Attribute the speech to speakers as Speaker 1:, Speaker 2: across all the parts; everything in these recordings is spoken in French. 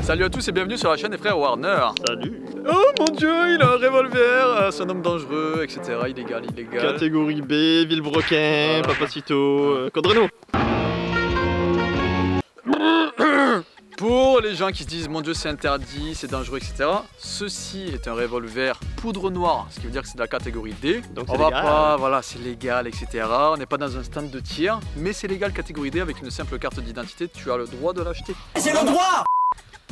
Speaker 1: Salut à tous et bienvenue sur la chaîne des frères Warner.
Speaker 2: Salut.
Speaker 1: Oh mon dieu, il a un revolver, c'est un homme dangereux, etc. Illégal.
Speaker 2: Catégorie B, Villebrequin,
Speaker 1: Voilà.
Speaker 2: Papacito, Codreno.
Speaker 1: Pour les gens qui se disent mon dieu c'est interdit, c'est dangereux, etc. Ceci est un revolver poudre noire, ce qui veut dire que c'est de la catégorie D.
Speaker 2: Donc
Speaker 1: On
Speaker 2: c'est
Speaker 1: va
Speaker 2: légal.
Speaker 1: pas, voilà, c'est légal, etc. On n'est pas dans un stand de tir, mais c'est légal catégorie D avec une simple carte d'identité, tu as le droit de l'acheter.
Speaker 3: C'est le droit.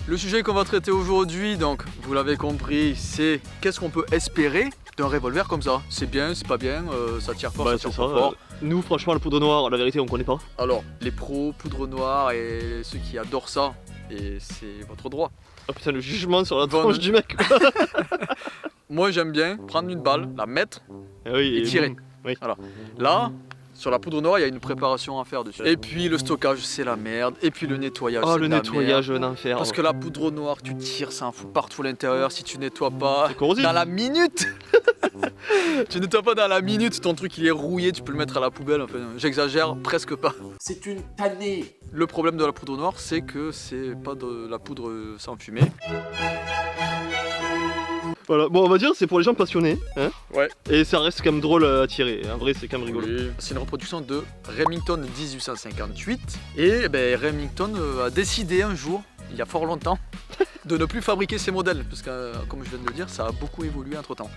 Speaker 1: Le sujet qu'on va traiter aujourd'hui, donc vous l'avez compris, c'est qu'est-ce qu'on peut espérer d'un revolver comme ça. C'est bien, c'est pas bien, ça tire fort, ça
Speaker 2: c'est
Speaker 1: tire pas fort.
Speaker 2: Nous, franchement, la poudre noire, la vérité, on connaît pas.
Speaker 1: Alors, les pros, poudre noire et ceux qui adorent ça, et c'est votre droit.
Speaker 2: Oh putain, le jugement sur la
Speaker 1: Bon,
Speaker 2: tronche du mec. quoi.
Speaker 1: Moi j'aime bien prendre une balle, la mettre
Speaker 2: Ah oui,
Speaker 1: et tirer.
Speaker 2: boum. Oui.
Speaker 1: Voilà. Là, sur la poudre noire, il y a une préparation à faire dessus. Et puis le stockage, c'est la merde. Et puis le nettoyage,
Speaker 2: Oh,
Speaker 1: c'est
Speaker 2: le
Speaker 1: de la
Speaker 2: nettoyage,
Speaker 1: merde.
Speaker 2: un enfer.
Speaker 1: Parce que la poudre noire, tu tires, ça en fout partout à l'intérieur si tu nettoies pas.
Speaker 2: C'est corrosif.
Speaker 1: Dans la minute Tu nettoies pas dans la minute, ton truc il est rouillé, tu peux le mettre à la poubelle. Enfin, j'exagère presque pas.
Speaker 3: C'est une tannée.
Speaker 1: Le problème de la poudre noire, c'est que c'est pas de la poudre sans fumée.
Speaker 2: Voilà, bon, on va dire, c'est pour les gens passionnés. Hein.
Speaker 1: Ouais.
Speaker 2: Et ça reste quand même drôle à tirer. En vrai, c'est quand même rigolo.
Speaker 1: Oui. C'est une reproduction de Remington 1858. Et ben, Remington a décidé un jour, il y a fort longtemps, de ne plus fabriquer ces modèles. Parce que, comme je viens de le dire, ça a beaucoup évolué entre temps.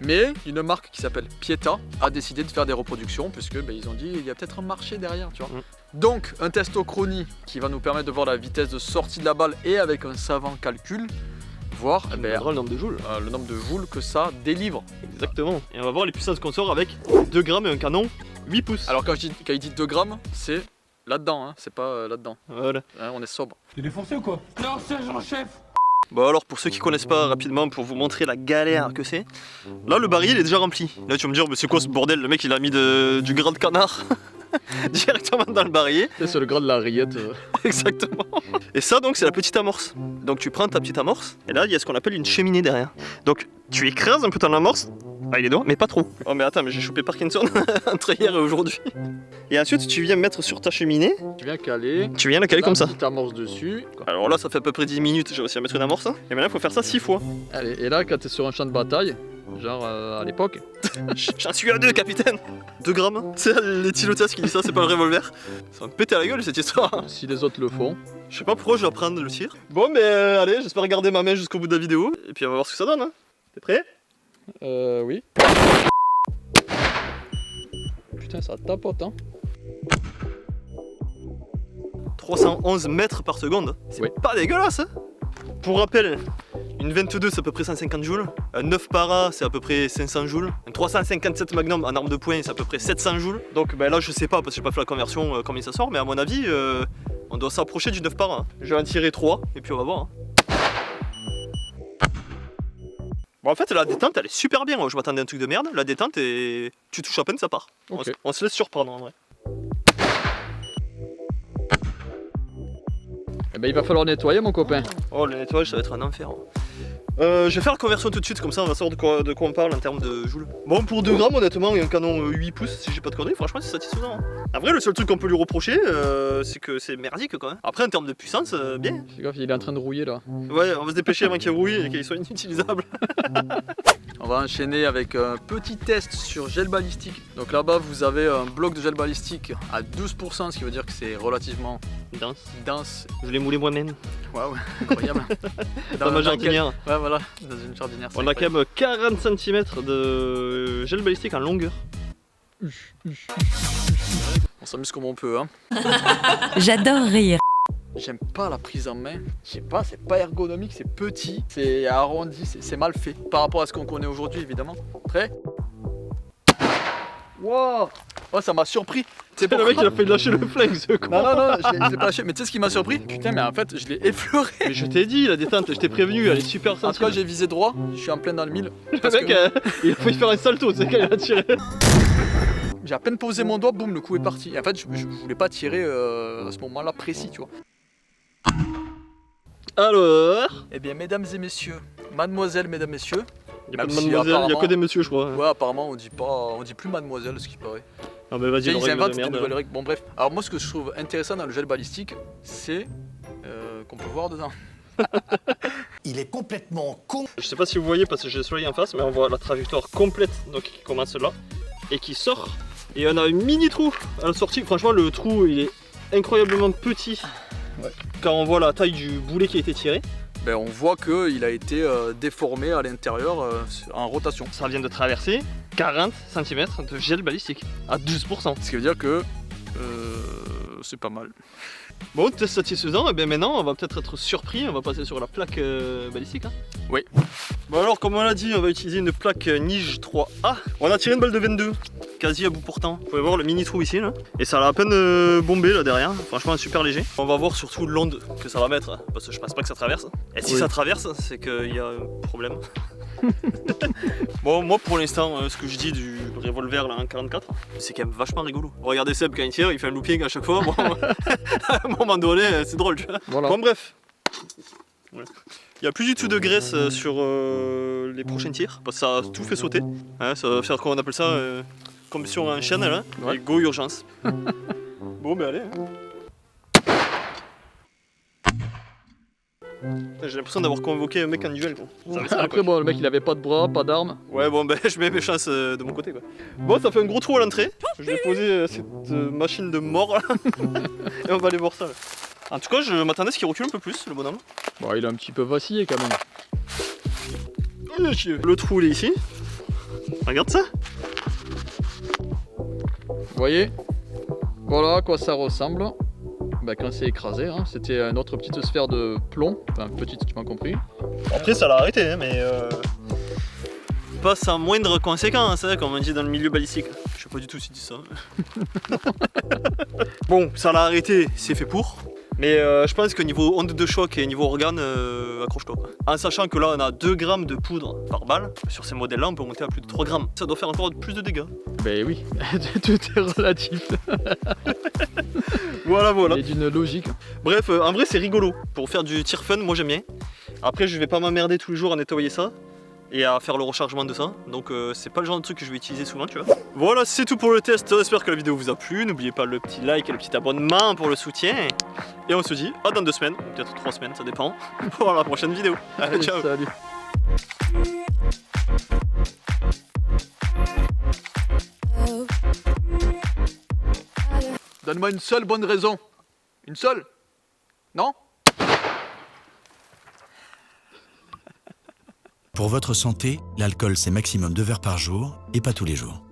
Speaker 1: Mais une marque qui s'appelle Pieta a décidé de faire des reproductions, puisque ben, ils ont dit il y a peut-être un marché derrière, tu vois. Donc, un test au chronie qui va nous permettre de voir la vitesse de sortie de la balle et avec un savant calcul, voir
Speaker 2: On
Speaker 1: ben,
Speaker 2: verra le nombre de joules.
Speaker 1: le nombre de joules que ça délivre.
Speaker 2: Exactement. Et on va voir les puissances qu'on sort avec 2 grammes et un canon 8 pouces.
Speaker 1: Alors quand il dit 2 grammes, c'est là-dedans, hein, c'est pas là-dedans.
Speaker 2: Voilà.
Speaker 1: Hein, on est sobre.
Speaker 3: T'es défoncé ou quoi? Non, sergent-chef.
Speaker 2: Bon alors pour ceux qui connaissent pas rapidement pour vous montrer la galère que c'est. Là le baril est déjà rempli. Là tu vas me dire mais c'est quoi ce bordel, le mec il a mis du gras de canard directement dans le barillet.
Speaker 1: C'est le gras de la rillette.
Speaker 2: Exactement. Et ça donc c'est la petite amorce. Donc tu prends ta petite amorce et là il y a ce qu'on appelle une cheminée derrière. Donc tu écrases un peu ton amorce avec les doigts mais pas trop. Oh mais attends mais j'ai chopé Parkinson entre hier et aujourd'hui. Et ensuite tu viens mettre sur ta cheminée.
Speaker 1: Tu viens caler.
Speaker 2: Tu viens la caler comme ça.
Speaker 1: Tu t'amorces dessus.
Speaker 2: Alors là ça fait à peu près 10 minutes j'ai réussi à mettre une amorce. Et maintenant il faut faire ça 6 fois.
Speaker 1: Allez, et là quand t'es sur un champ de bataille, genre à l'époque,
Speaker 2: J'en suis à 2 capitaine. 2 grammes. C'est les Tilotas qui dit ça, c'est pas le revolver. Ça va me péter à la gueule cette histoire.
Speaker 1: si les autres le font.
Speaker 2: Je sais pas pourquoi je vais apprendre le tir. Bon mais allez, j'espère garder ma main jusqu'au bout de la vidéo. Et puis on va voir ce que ça donne. Hein. T'es prêt?
Speaker 1: Oui. Putain, ça tapote, hein.
Speaker 2: 311 mètres par seconde. C'est
Speaker 1: Oui.
Speaker 2: pas dégueulasse. Hein. Pour rappel, une 22 c'est à peu près 150 joules. Un 9 para c'est à peu près 500 joules. Un 357 magnum en arme de poing c'est à peu près 700 joules. Donc ben là je sais pas parce que j'ai pas fait la conversion combien ça sort. Mais à mon avis on doit s'approcher du 9 para. Hein. Je vais en tirer 3 et puis on va voir. Hein. Bon en fait la détente elle est super bien, je m'attendais à un truc de merde, la détente et tu touches à peine ça part.
Speaker 1: Ok.
Speaker 2: On se laisse surprendre en vrai.
Speaker 1: Eh ben il va falloir nettoyer mon copain.
Speaker 2: Oh le nettoyage ça va être un enfer. Je vais faire la conversion tout de suite, comme ça on va savoir de quoi on parle en termes de joules. Bon pour 2 grammes honnêtement et un canon 8 pouces si j'ai pas de conneries, franchement c'est satisfaisant. Hein. En vrai le seul truc qu'on peut lui reprocher c'est que c'est merdique quoi. Après en termes de puissance, bien.
Speaker 1: Fais gaffe, il est en train de rouiller là.
Speaker 2: Ouais on va se dépêcher avant qu'il rouille et qu'il soit inutilisable.
Speaker 1: On va enchaîner avec un petit test sur gel balistique. Donc là-bas vous avez un bloc de gel balistique à 12%, ce qui veut dire que c'est relativement dense.
Speaker 2: Je l'ai moulé moi-même.
Speaker 1: Waouh, incroyable.
Speaker 2: Dans ma jardinière.
Speaker 1: Ouais voilà, dans une jardinière.
Speaker 2: On a quand même 40 cm de gel balistique en longueur.
Speaker 1: On s'amuse comme on peut, hein.
Speaker 4: J'adore rire.
Speaker 1: J'aime pas la prise en main, je sais pas, c'est pas ergonomique, c'est petit, c'est arrondi, c'est mal fait par rapport à ce qu'on connaît aujourd'hui évidemment. Prêt? Wow! Oh ça m'a surpris!
Speaker 2: C'est le mec il a fait lâcher le flingue ce con!
Speaker 1: Non, je l'ai pas lâché, mais tu sais ce qui m'a surpris? Putain mais en fait je l'ai effleuré!
Speaker 2: Mais je t'ai dit la détente, je t'ai prévenu, elle est super
Speaker 1: En tout cas
Speaker 2: sensible.
Speaker 1: j'ai visé droit, je suis en plein dans le mille.
Speaker 2: Le
Speaker 1: Parce
Speaker 2: mec
Speaker 1: que
Speaker 2: il a failli faire un salto, tu sais quand il a tiré.
Speaker 1: j'ai à peine posé mon doigt, boum, le coup est parti. Et en fait je voulais pas tirer à ce moment-là précis, tu vois.
Speaker 2: Alors?
Speaker 1: Eh bien mesdames et messieurs, mademoiselle, mesdames, messieurs.
Speaker 2: Il y a pas de
Speaker 1: Même si
Speaker 2: mademoiselle, il y a
Speaker 1: apparemment-
Speaker 2: que des messieurs je crois.
Speaker 1: Ouais apparemment on dit plus mademoiselle ce qui paraît.
Speaker 2: Ah bah vas-y,
Speaker 1: Ils
Speaker 2: règle
Speaker 1: inventent
Speaker 2: de
Speaker 1: des
Speaker 2: merde.
Speaker 1: nouvelles règles. Bon bref. Alors moi ce que je trouve intéressant dans le gel balistique, c'est qu'on peut voir dedans.
Speaker 5: Il est complètement con.
Speaker 2: Je sais pas si vous voyez parce que j'ai le soleil en face, mais on voit la trajectoire complète donc qui commence là et qui sort. Et on a un mini trou à la sortie. Franchement, le trou il est incroyablement petit quand on voit la taille du boulet qui a été tiré.
Speaker 1: Ben, on voit qu'il a été déformé à l'intérieur en rotation.
Speaker 2: Ça vient de traverser 40 cm de gel balistique à 12%.
Speaker 1: Ce qui veut dire que c'est pas mal.
Speaker 2: Bon, test satisfaisant, et bien maintenant on va peut-être être surpris, on va passer sur la plaque balistique. Hein.
Speaker 1: Oui.
Speaker 2: Bon alors comme on l'a dit, on va utiliser une plaque Nige 3A. On a tiré une balle de 22, quasi à bout portant. Vous pouvez voir le mini trou ici là. Et ça a à peine bombé là derrière, franchement super léger. On va voir surtout l'onde que ça va mettre, hein, parce que je pense pas que ça traverse. Et si ça traverse, c'est qu'il y a un problème. Bon, moi pour l'instant, ce que je dis du revolver là en 44, c'est quand même vachement rigolo. Regardez Seb quand il tire, il fait un looping à chaque fois. Bon, à un moment donné, c'est drôle, tu vois.
Speaker 1: Voilà.
Speaker 2: Bon, bref. Ouais. Il n'y a plus du tout de graisse sur les prochains tirs, parce que ça a tout fait sauter. Hein, ça va faire quoi on appelle ça comme sur un channel, là.
Speaker 1: Ouais.
Speaker 2: Et go urgence. Bon, ben allez. Hein. J'ai l'impression d'avoir convoqué un mec en duel. Quoi.
Speaker 1: Après, bon, le mec il avait pas de bras, pas d'armes.
Speaker 2: Ouais, bon, ben je mets mes chances de mon côté. Quoi. Bon, ça fait un gros trou à l'entrée. Je vais poser cette machine de mort là. Et on va aller voir ça. Là. En tout cas, je m'attendais à ce qu'il recule un peu plus, le bonhomme.
Speaker 1: Bon, il a un petit peu vacillé quand même.
Speaker 2: Le trou il est ici. Regarde ça.
Speaker 1: Vous voyez? Voilà à quoi ça ressemble. Bah, quand c'est écrasé, hein, c'était une autre petite sphère de plomb. Enfin, petite, tu m'as compris.
Speaker 2: Après, ça l'a arrêté, hein, mais pas sans moindre conséquence, hein, comme on dit dans le milieu balistique. Je sais pas du tout s'il dit ça. Bon, ça l'a arrêté, c'est fait pour. Mais je pense que niveau onde de choc et niveau organe, accroche-toi. En sachant que là, on a 2 grammes de poudre par balle. Sur ces modèles-là, on peut monter à plus de 3 grammes. Ça doit faire encore plus de dégâts.
Speaker 1: Ben oui, tout est relatif.
Speaker 2: Voilà, voilà.
Speaker 1: Et d'une logique.
Speaker 2: Bref, en vrai, c'est rigolo. Pour faire du tir fun, moi j'aime bien. Après, je vais pas m'emmerder tous les jours à nettoyer ça et à faire le rechargement de ça. Donc, c'est pas le genre de truc que je vais utiliser souvent, tu vois. Voilà, c'est tout pour le test. J'espère que la vidéo vous a plu. N'oubliez pas le petit like et le petit abonnement pour le soutien. Et on se dit à dans 2 semaines, peut-être 3 semaines, ça dépend, pour la prochaine vidéo. Allez, ciao.
Speaker 1: Salut. Donne-moi une seule bonne raison. Une seule? Non?
Speaker 5: Pour votre santé, l'alcool c'est maximum 2 verres par jour et pas tous les jours.